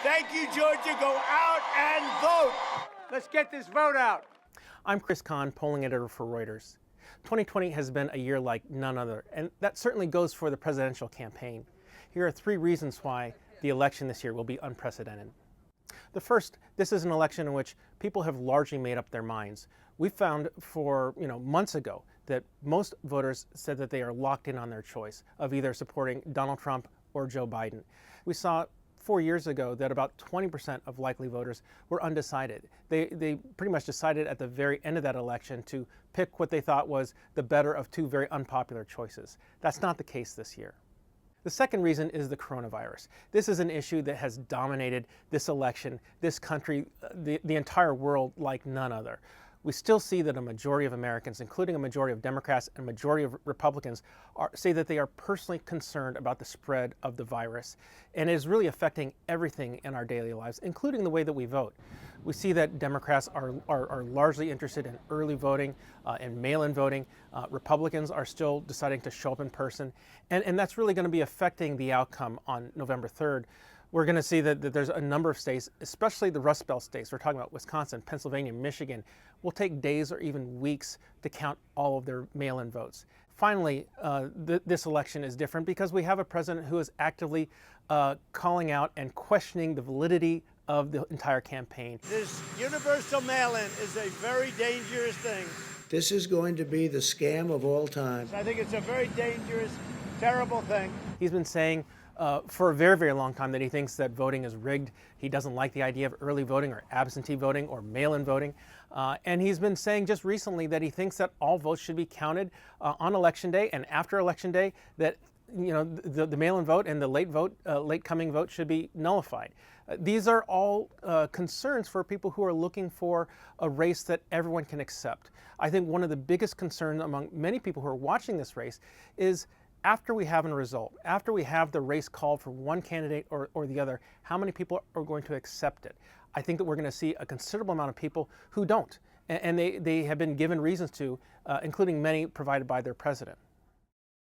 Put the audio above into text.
Thank you, Georgia. Go out and vote. Let's get this vote out. I'm Kahn, polling editor for Reuters. 2020 has been a year like none other, and that certainly goes for the presidential campaign. Here are 3 reasons why the election this year will be unprecedented. The first, this is an election in which people have largely made up their minds. We found for months ago that most voters said that they are locked in on their choice of either supporting Donald Trump or Joe Biden. We saw 4 years ago that about 20% of likely voters were undecided. They pretty much decided at the very end of that election to pick what they thought was the better of 2 very unpopular choices. That's not the case this year. The second reason is the coronavirus. This is an issue that has dominated this election, this country, the entire world like none other. We still see that a majority of Americans, including a majority of Democrats and a majority of Republicans, say that they are personally concerned about the spread of the virus. And it is really affecting everything in our daily lives, including the way that we vote. We see that Democrats are largely interested in early voting and mail-in voting. Republicans are still deciding to show up in person. And that's really going to be affecting the outcome on November 3rd. We're going to see that there's a number of states, especially the Rust Belt states, we're talking about Wisconsin, Pennsylvania, Michigan, will take days or even weeks to count all of their mail-in votes. Finally, this election is different because we have a president who is actively calling out and questioning the validity of the entire campaign. This universal mail-in is a very dangerous thing. This is going to be the scam of all time. I think it's a very dangerous, terrible thing. He's been saying for a very, very long time that he thinks that voting is rigged. He doesn't like the idea of early voting or absentee voting or mail-in voting. And he's been saying just recently that he thinks that all votes should be counted on Election Day and after Election Day, that the mail-in vote and the late coming vote should be nullified. These are all concerns for people who are looking for a race that everyone can accept. I think one of the biggest concerns among many people who are watching this race is, after we have a result, after we have the race called for one candidate or the other, how many people are going to accept it? I think that we're going to see a considerable amount of people who don't, and they have been given reasons to, including many provided by their president.